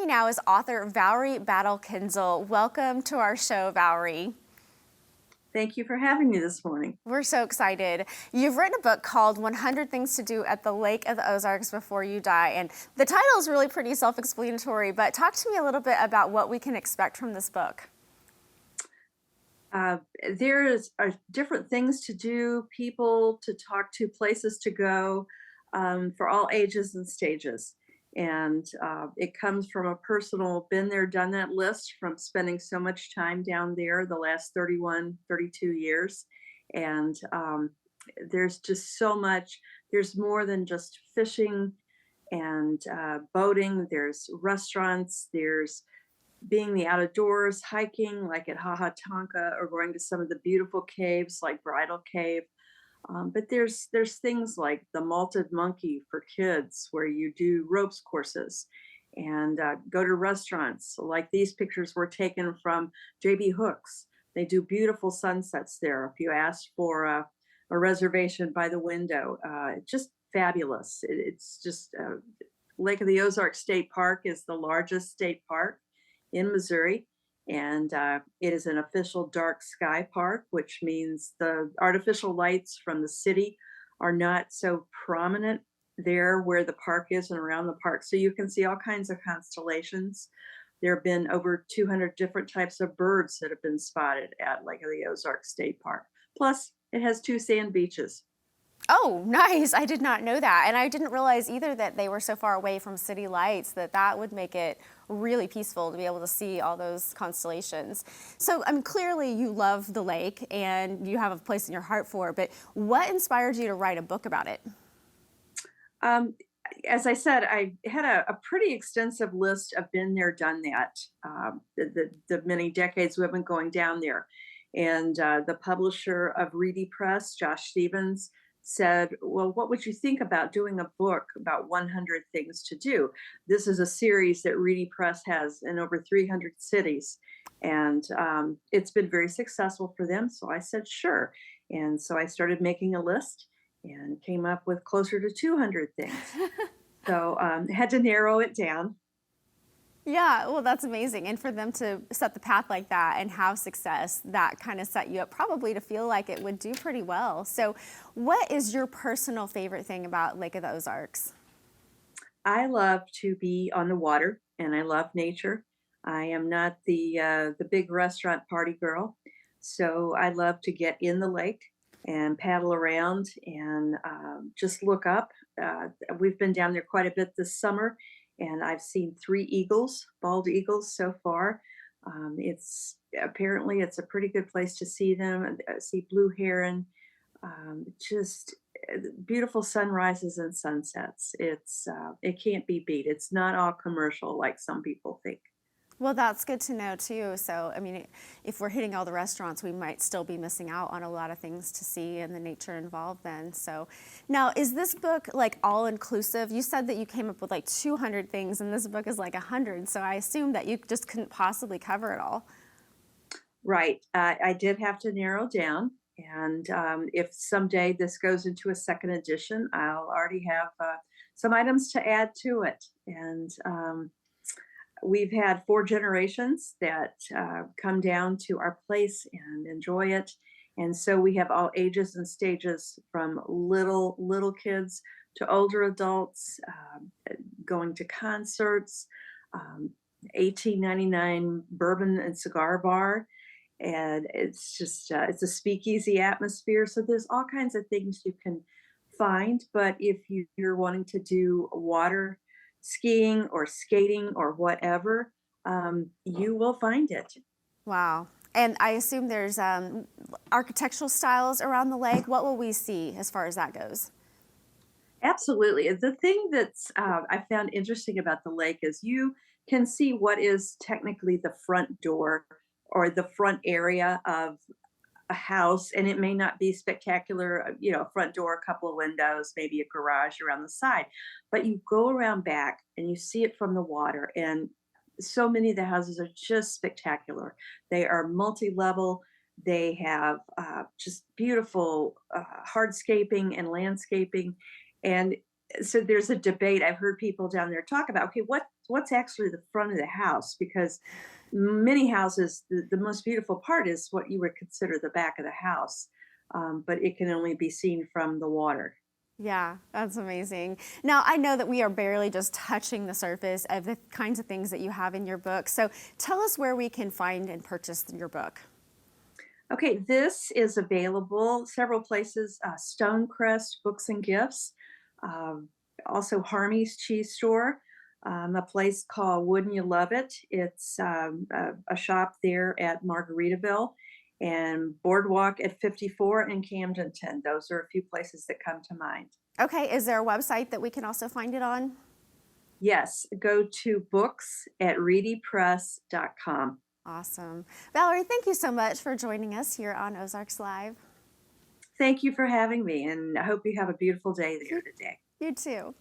me now is author Valerie Battle Kienzle. Welcome to our show, Valerie. Thank you for having me this morning. We're so excited. You've written a book called 100 Things to Do at the Lake of the Ozarks Before You Die, and the title is really pretty self-explanatory, but talk to me a little bit about what we can expect from this book. Uh, are different things to do, people to talk to, places to go for all ages and stages. And it comes from a personal been there, done that list from spending so much time down there the last 31, 32 years. And there's just so much, there's more than just fishing and boating, there's restaurants, there's being the outdoors, hiking like at Haha Tonka, or going to some of the beautiful caves like Bridal Cave. But there's things like the Malted Monkey for kids, where you do ropes courses and go to restaurants. Like these pictures were taken from JB Hooks. They do beautiful sunsets there. If you ask for a reservation by the window, just fabulous. It's just Lake of the Ozarks State Park is the largest state park in Missouri, and it is an official dark sky park, which means the artificial lights from the city are not so prominent there where the park is and around the park. So you can see all kinds of constellations. There have been over 200 different types of birds that have been spotted at Lake of the Ozarks State Park. Plus, it has 2 sand beaches. Oh, nice. I did not know that. And I didn't realize either that they were so far away from city lights that would make it really peaceful to be able to see all those constellations. So, clearly you love the lake and you have a place in your heart for it, but what inspired you to write a book about it? Um, as I said, I had a pretty extensive list of been there, done that. The many decades we've been going down there, and the publisher of Reedy Press, Josh Stevens, said, "Well, what would you think about doing a book about 100 things to do?" This is a series that Reedy Press has in over 300 cities, and it's been very successful for them. So I said, "Sure," and so I started making a list and came up with closer to 200 things. So had to narrow it down. Yeah, well, that's amazing. And for them to set the path like that and have success, that kind of set you up probably to feel like it would do pretty well. So, what is your personal favorite thing about Lake of the Ozarks? I love to be on the water and I love nature. I am not the big restaurant party girl, so I love to get in the lake and paddle around and just look up. We've been down there quite a bit this summer, and I've seen 3 eagles, bald eagles, so far. It's apparently it's a pretty good place to see them. See blue heron, just beautiful sunrises and sunsets. It can't be beat. It's not all commercial like some people think. Well, that's good to know too. So, if we're hitting all the restaurants, we might still be missing out on a lot of things to see and the nature involved then. So, now is this book like all inclusive? You said that you came up with like 200 things and this book is like 100. So, I assume that you just couldn't possibly cover it all. Right. I did have to narrow down. And if someday this goes into a second edition, I'll already have some items to add to it. And we've had 4 generations that come down to our place and enjoy it. And so we have all ages and stages, from little kids to older adults, going to concerts, um, 1899 bourbon and cigar bar, and it's just it's a speakeasy atmosphere. So there's all kinds of things you can find. But if you're wanting to do water skiing or skating or whatever, you will find it. Wow. And I assume there's architectural styles around the lake. What will we see as far as that goes? Absolutely. The thing that's I found interesting about the lake is you can see what is technically the front door or the front area of a house, and it may not be spectacular, front door, a couple of windows, maybe a garage around the side, but you go around back and you see it from the water, and so many of the houses are just spectacular. They are multi-level. They have just beautiful hardscaping and landscaping, and So there's a debate. I've heard people down there talk about, okay, what's actually the front of the house? Because many houses, the most beautiful part is what you would consider the back of the house, but it can only be seen from the water. Yeah, that's amazing. Now, I know that we are barely just touching the surface of the kinds of things that you have in your book. So tell us where we can find and purchase your book. Okay, this is available several places: Stonecrest Books and Gifts, um, also Harmy's Cheese Store, a place called Wouldn't You Love It? It's a shop there at Margaritaville, and Boardwalk at 54 in Camdenton. Those are a few places that come to mind. Okay, is there a website that we can also find it on? Yes, go to books at readypress.com. Awesome. Valerie, thank you so much for joining us here on Ozarks Live. Thank you for having me, and I hope you have a beautiful day there You, today. you too.